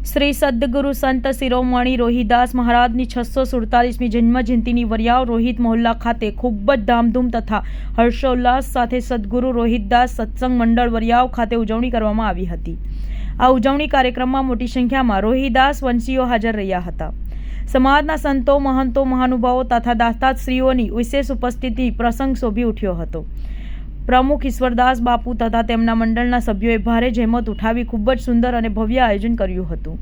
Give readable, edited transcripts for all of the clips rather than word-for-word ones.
શ્રી સદગુરુ સંત શિરોમણી રોહિદાસ મહારાજની 647મી જન્મજયંતિની વરિયાવ રોહિત મહોલ્લા ખાતે ખૂબ જ ધામધૂમ તથા હર્ષોલ્લાસ સાથે સદગુરુ રોહિતદાસ સત્સંગ મંડળ વરિયાવ ખાતે ઉજવણી કરવામાં આવી હતી। આ ઉજવણી કાર્યક્રમમાં મોટી સંખ્યામાં રોહિદાસ વંશીઓ હાજર રહ્યા હતા। સમાજના સંતો, મહંતો, મહાનુભાવો તથા દાતાશ્રીઓની વિશેષ ઉપસ્થિતિ પ્રસંગ શોભી ઉઠ્યો હતો। પ્રમુખ ઈશ્વરદાસ બાપુ તથા તેમના મંડળના સભ્યોએ ભારે જહેમત ઉઠાવી ખૂબ જ સુંદર અને ભવ્ય આયોજન કર્યું હતું।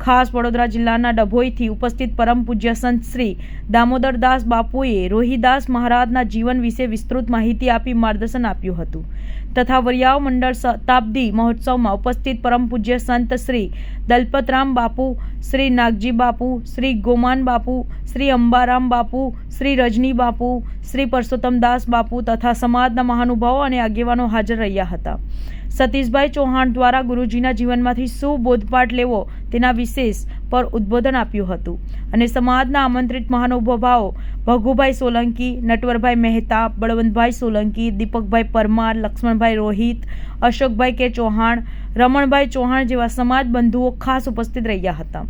ખાસ વડોદરા જિલ્લાના ડભોઈથી ઉપસ્થિત પરમ પૂજ્ય સંત શ્રી દામોદરદાસ બાપુએ રોહિદાસ મહારાજના જીવન વિશે વિસ્તૃત માહિતી આપી માર્ગદર્શન આપ્યું હતું તથા વરિયાવ મંડળ શતાબ્દી મહોત્સવમાં ઉપસ્થિત પરમ પૂજ્ય સંત શ્રી દલપતરામ બાપુ, શ્રી નાગજી બાપુ, શ્રી ગોમાન બાપુ, શ્રી અંબારામ બાપુ, શ્રી રજની બાપુ, શ્રી પરસોત્તમદાસ બાપુ તથા સમાજના મહાનુભાવો અને આગેવાનો હાજર રહ્યા હતા। સતીશભાઈ ચૌહાણ દ્વારા ગુરુજીના જીવનમાંથી શું બોધપાઠ લેવો તેના વિશેષ પર ઉદ્બોધન આપ્યું હતું અને સમાજના આમંત્રિત મહાનુભાવો ભગુભાઈ સોલંકી, નટવરભાઈ મહેતા, બળવંતભાઈ સોલંકી, દીપકભાઈ પરમાર, લક્ષ્મણભાઈ રોહિત, અશોકભાઈ કે ચૌહાણ, રમણભાઈ ચૌહાણ જેવા સમાજ બંધુઓ ખાસ ઉપસ્થિત રહ્યા હતા।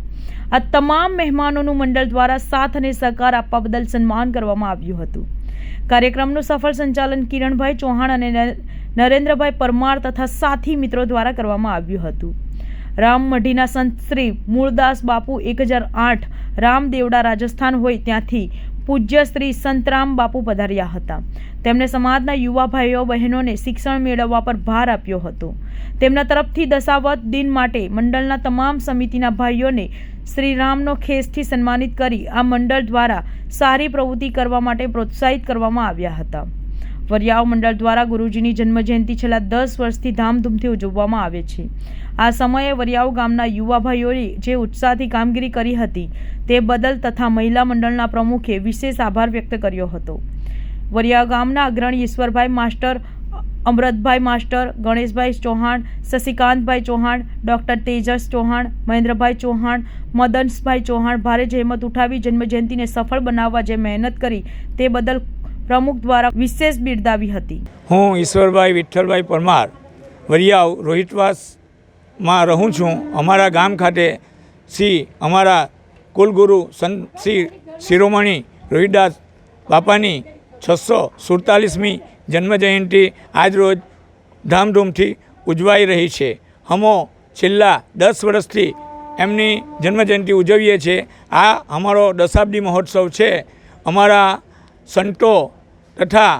આ તમામ મહેમાનોનું મંડળ દ્વારા સાથ અને સહકાર આપવા બદલ સન્માન કરવામાં આવ્યું હતું। કાર્યક્રમનું સફળ સંચાલન કિરણભાઈ ચૌહાણ અને નરેન્દ્રભાઈ પરમાર તથા સાથી મિત્રો દ્વારા કરવામાં આવ્યું હતું। રામમઢીના સંત શ્રી મૂળદાસ બાપુ 1008 રામદેવડા રાજસ્થાન હોય ત્યાંથી પૂજ્ય શ્રી સંતરામ બાપુ પધાર્યા હતા। તેમણે સમાજના યુવા ભાઈઓ બહેનોને શિક્ષણ મેળવવા પર ભાર આપ્યો હતો। તેમના તરફથી દશાવત દિન માટે મંડળના તમામ સમિતિના ભાઈઓને શ્રી રામનો ખેસથી સન્માનિત કરી આ મંડળ દ્વારા સારી પ્રવૃત્તિ કરવા માટે પ્રોત્સાહિત કરવામાં આવ્યા હતા। વરિયાવ મંડળ દ્વારા ગુરુજીની જન્મજયંતિ છેલ્લા 10 વર્ષથી ધામધૂમથી ઉજવવામાં આવે છે। આ સમયે વરિયાવ ગામના યુવા ભાઈઓએ જે ઉત્સાહથી કામગીરી કરી હતી તે બદલ તથા મહિલા મંડળના પ્રમુખે વિશેષ આભાર વ્યક્ત કર્યો હતો। વરિયાવ ગામના અગ્રણી ઈશ્વરભાઈ માસ્ટર, અમૃતભાઈ માસ્ટર, ગણેશભાઈ ચૌહાણ, શશિકાંતભાઈ ચૌહાણ, ડૉક્ટર તેજસ ચૌહાણ, મહેન્દ્રભાઈ ચૌહાણ, મદનભાઈ ચૌહાણ ભારે જહેમત ઉઠાવી જન્મજયંતિને સફળ બનાવવા જે મહેનત કરી તે બદલ પ્રમુખ દ્વારા વિશેષ બિરદાવી હતી। હું ઈશ્વરભાઈ વિઠ્ઠલભાઈ પરમાર વરિયાવ રોહિતવાસમાં રહું છું। અમારા ગામ ખાતે અમારા કુલગુરુ સંત શ્રી શિરોમણી રોહિદાસ બાપાની 647મી જન્મજયંતિ આજરોજ ધામધૂમથી ઉજવાઈ રહી છે। અમે છેલ્લા 10 વર્ષથી એમની જન્મજયંતિ ઉજવીએ છીએ। આ અમારો દશાબ્દી મહોત્સવ છે। અમારા સંતો તથા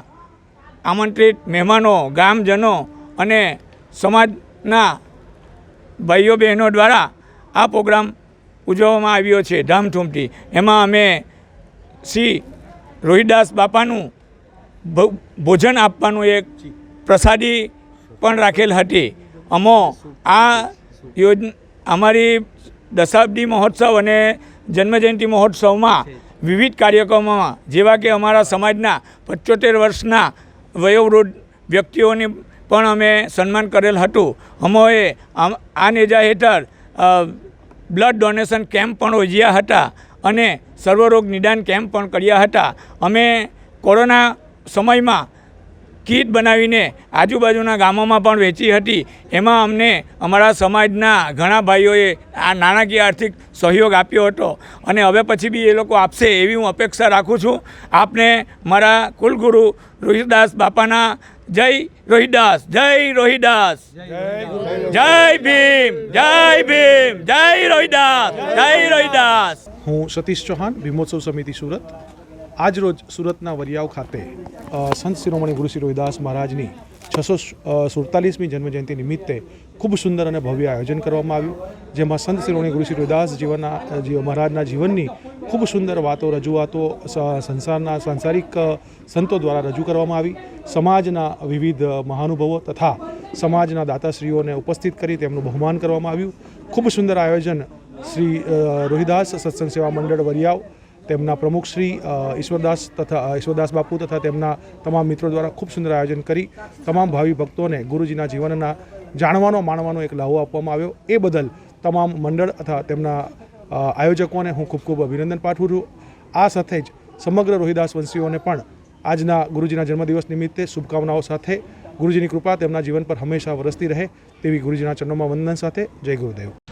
આમંત્રિત મહેમાનો, ગામજનો અને સમાજના ભાઈઓ બહેનો દ્વારા આ પ્રોગ્રામ ઉજવવામાં આવ્યો છે ધામધૂમથી। એમાં અમે શ્રી રોહિદાસ બાપાનું ભોજન આપવાનું એક પ્રસાદી પણ રાખેલ હતી। અમારી દશાબ્દી મહોત્સવ અને જન્મજયંતિ મહોત્સવમાં વિવિધ કાર્યક્રમોમાં જેવા કે અમારા સમાજના 75 વર્ષના વયોવૃદ્ધ વ્યક્તિઓને પણ અમે સન્માન કરેલ હતું। અમોએ આ નેજા હેઠળ બ્લડ ડોનેશન કેમ્પ પણ યોજ્યા હતા અને સર્વરોગ નિદાન કેમ્પ પણ કર્યા હતા। અમે કોરોના સમયમાં કીટ બનાવીને આજુબાજુના ગામોમાં પણ વેચી હતી। એમાં અમને અમારા સમાજના ઘણા ભાઈઓએ આ નાણાકીય આર્થિક સહયોગ આપ્યો હતો અને હવે પછી બી એ લોકો આપશે એવી હું અપેક્ષા રાખું છું। આપને મારા કુલગુરુ રોહિદાસ બાપાના જય રોહિદાસ, જય રોહિદાસ, જય ભીમ, જય ભીમ, જય રોહિદાસ, જય રોહિદાસ। હું સતીશ ચૌહાણ, ભીમોત્સવ સમિતિ સુરત। આજરોજ સુરતના વરિયાવ ખાતે સંત શિરોમણી ગુરુ શ્રી રોહિદાસ મહારાજની 647મી જન્મજયંતિ નિમિત્તે ખૂબ સુંદર અને ભવ્ય આયોજન કરવામાં આવ્યું, જેમાં સંત શિરોમણી ગુરુ શ્રી રોહિદાસ મહારાજના જીવનની ખૂબ સુંદર વાતો, રજૂઆતો સાંસારિક સંતો દ્વારા રજૂ કરવામાં આવી। સમાજના વિવિધ મહાનુભાવો તથા સમાજના દાતાશ્રીઓને ઉપસ્થિત કરી તેમનું બહુમાન કરવામાં આવ્યું। ખૂબ સુંદર આયોજન શ્રી રોહિદાસ સત્સંગ સેવા મંડળ વરિયાવ, તેમના પ્રમુખ શ્રી ઈશ્વરદાસ બાપુ તથા તેમના તમામ મિત્રો દ્વારા ખૂબ સુંદર આયોજન કરી તમામ ભાવિ ભક્તોને ગુરુજીના જીવનના જાણવાનો માણવાનો એક લાહો આપવામાં આવ્યો। એ બદલ તમામ મંડળ તથા તેમના આયોજકોને હું ખૂબ ખૂબ અભિનંદન પાઠવું છું। આ સાથે જ સમગ્ર રોહિદાસ વંશીઓને પણ આજના ગુરુજીના જન્મદિવસ નિમિત્તે શુભકામનાઓ સાથે ગુરુજીની કૃપા તેમના જીવન પર હંમેશા વરસતી રહે તેવી ગુરુજીના ચરણોમાં વંદન સાથે જય ગુરુદેવ।